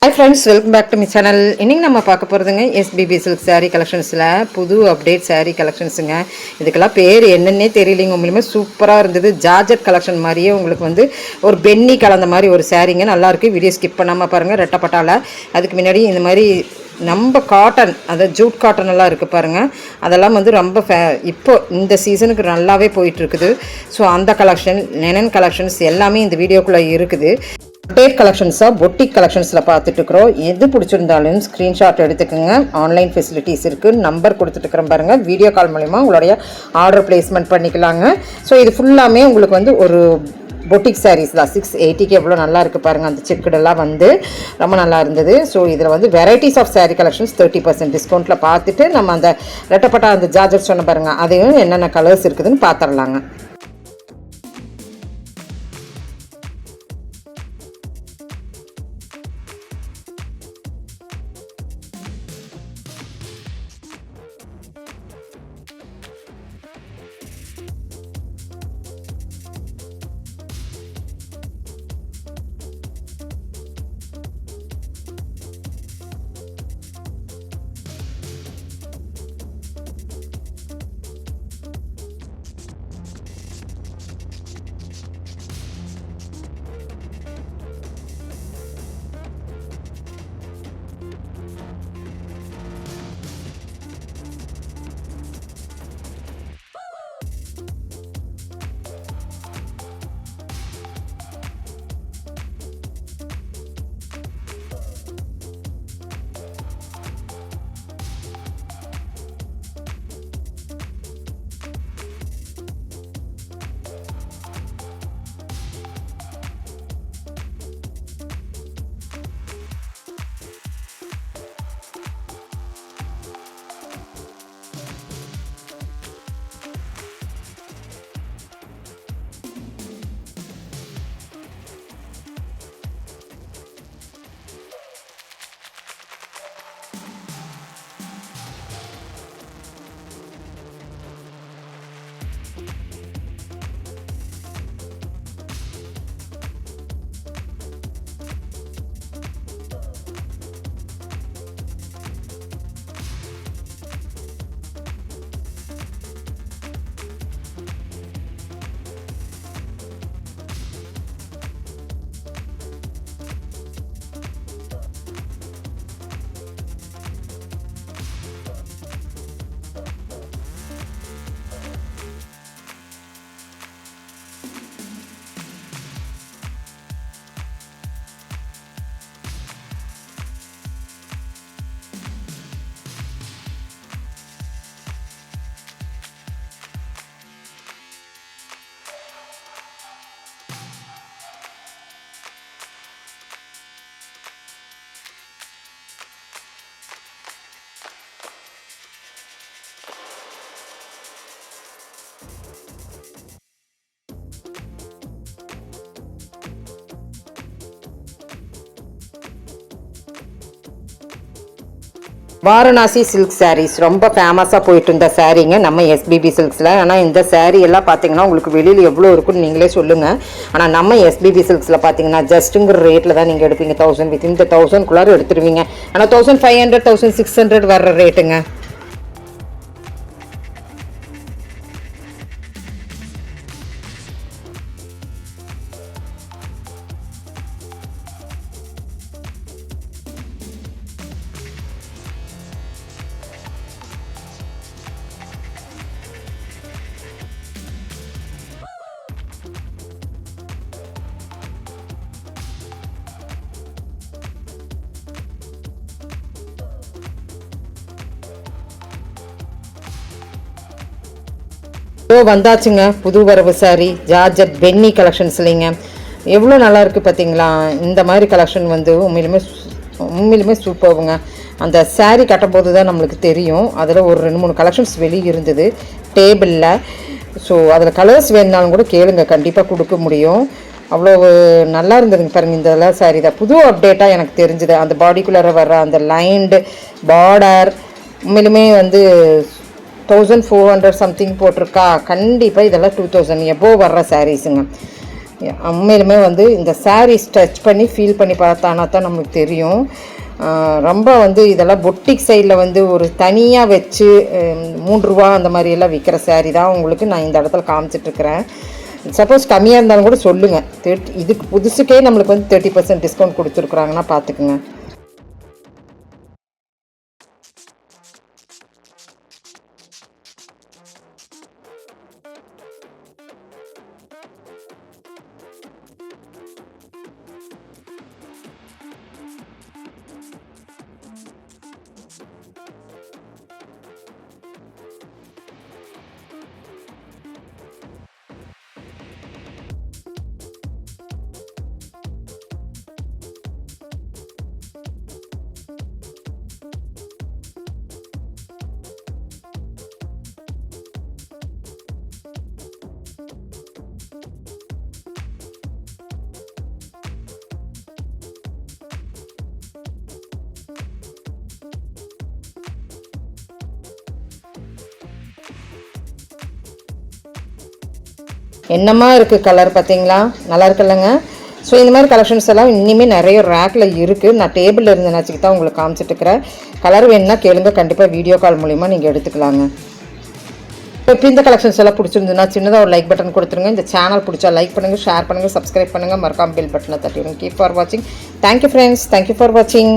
Hi friends, welcome back to my channel. இன்னைக்கு நம்ம பார்க்க போறதுங்க SBB Silk saree collectionsல புது அப்டேட் saree collectionsங்க. இதுக்கெல்லாம் பேர் என்னன்னே தெரியலங்க. உண்மையிலேயே சூப்பரா இருந்தது. ஜார்ஜெட் கலெக்ஷன் மாதிரியே உங்களுக்கு வந்து ஒரு பென்னி கலந்த மாதிரி ஒரு சாரீங்க. நல்லா இருக்கு. வீடியோ ஸ்கிப் பண்ணாம பாருங்க. ரெட்டப்பட்டால அதுக்கு முன்னாடி இந்த மாதிரி நம்ம காட்டன், அதாவது ஜூட் காட்டன் எல்லாம் இருக்குது பாருங்கள். அதெல்லாம் வந்து ரொம்ப இப்போ இந்த சீசனுக்கு நல்லாவே போயிட்டுருக்குது. ஸோ அந்த கலெக்ஷன், லெனன் கலெக்ஷன்ஸ் எல்லாமே இந்த வீடியோக்குள்ளே இருக்குது. அப்டேட் கலெக்ஷன்ஸாக பொட்டிக் கலெக்ஷன்ஸில் பார்த்துட்டுருக்குறோம். எது பிடிச்சிருந்தாலும் ஸ்க்ரீன்ஷாட் எடுத்துக்கோங்க. ஆன்லைன் ஃபெசிலிட்டிஸ் இருக்குது. நம்பர் கொடுத்துட்டுருக்குறேன் பாருங்கள். வீடியோ கால் மூலிமா உங்களுடைய ஆர்டர் பிளேஸ்மெண்ட் பண்ணிக்கலாங்க. ஸோ இது ஃபுல்லாமே உங்களுக்கு வந்து ஒரு பொட்டிக் சாரீஸ் தான். 680க்கு எவ்வளோ நல்லா இருக்குது பாருங்கள். அந்த செக்குடெல்லாம் வந்து ரொம்ப நல்லா இருந்தது. ஸோ இதில் வந்து வெரைட்டிஸ் ஆஃப் சாரீ கலெக்ஷன்ஸ் 30% டிஸ்கவுண்ட்டில் பார்த்துட்டு நம்ம அந்த ரெட்டப்பட்டா அந்த ஜார்ஜெட் சொன்ன பாருங்கள், அதையும் என்னென்ன கலர்ஸ் இருக்குதுன்னு பார்த்துடலாங்க. வாரணாசி சில்க் சாரீஸ் ரொம்ப ஃபேமஸாக போயிட்டு இருந்த சாரீங்க நம்ம SBB சில்க்ஸில். ஆனால் இந்த சாரீ எல்லாம் பார்த்தீங்கன்னா உங்களுக்கு வெளியில் எவ்வளோ இருக்குன்னு நீங்களே சொல்லுங்கள். ஆனால் நம்ம SBB சில்க்ஸில் பார்த்தீங்கன்னா ஜஸ்ட்டுங்கிற ரேட்டில் தான் நீங்கள் எடுப்பீங்க. 1000 வித் இந்த 1000குள்ளார எடுத்துருவீங்க. ஆனால் 1500 1600 வர்ற ரேட்டுங்க. வந்தாச்சுங்க புது வரவு சாரி ஜார்ஜெட் பென்னி கலெக்ஷன்ஸ்லிங்க. எவ்வளோ நல்லா இருக்குது பார்த்தீங்களா? இந்த மாதிரி கலெக்ஷன் வந்து உண்மையிலுமே சூப்பர்ங்க. அந்த சாரீ கட்டும்போது தான் நம்மளுக்கு தெரியும். அதில் ஒரு 2-3 கலெக்ஷன்ஸ் வெளியே இருந்தது டேபிளில். ஸோ அதில் கலர்ஸ் வேணுனாலும் கூட கேளுங்க, கண்டிப்பாக கொடுக்க முடியும். அவ்வளோ நல்லா இருந்ததுங்க பாருங்கள். இந்த சாரீ தான் புது அப்டேட்டாக எனக்கு தெரிஞ்சுது. அந்த பாடிக்குள்ளார வர்ற அந்த லைன்டு பார்டர் உண்மையிலுமே வந்து 1400 சம்திங் போட்டிருக்கா. கண்டிப்பாக இதெல்லாம் 2000 எபோவ் வர்ற சாரீஸுங்க. உண்மையிலுமே வந்து இந்த சாரீஸ் டச் பண்ணி ஃபீல் பண்ணி பார்த்தானா தான் நமக்கு தெரியும். ரொம்ப வந்து இதெல்லாம் பொட்டிக் சைடில் வந்து ஒரு தனியாக வச்சு 3 ரூபா அந்த மாதிரியெல்லாம் விற்கிற சாரீ தான் உங்களுக்கு நான் இந்த இடத்துல காமிச்சிட்ருக்கிறேன். சப்போஸ் கம்மியாக இருந்தாலும் கூட சொல்லுங்கள். இதுக்கு புதுசுக்கே நம்மளுக்கு வந்து 30% டிஸ்கவுண்ட் கொடுத்துருக்குறாங்கன்னா பார்த்துக்குங்க. என்னமா இருக்குது கலர் பார்த்தீங்களா, நல்லா இருக்குல்லங்க. ஸோ இந்த மாதிரி கலெக்ஷன்ஸ் எல்லாம் இனிமேல் நிறைய ரேக்கில் இருக்குது. நான் டேபிளில் இருந்து நினச்சிக்கு தான் உங்களுக்கு காமிச்சிட்ருக்கிறேன். கலர் வேணுன்னா கேளுங்க, கண்டிப்பாக வீடியோ கால் மூலிமா நீங்கள் எடுத்துக்கலாங்க. இப்போ இந்த கலெக்ஷன்ஸ் எல்லாம் பிடிச்சிருந்துன்னா சின்னதாக ஒரு லைக் பட்டன் கொடுத்துருங்க. இந்த சேனல் பிடிச்சா லைக் பண்ணுங்கள், ஷேர் பண்ணுங்கள், சப்ஸ்கிரைப் பண்ணுங்கள், மறக்காம பெல் பட்டனை தட்டிடுங்க. கீப் ஃபார் வாட்சிங். தேங்க்யூ ஃப்ரெண்ட்ஸ், தேங்க்யூ ஃபார் வாட்சிங்.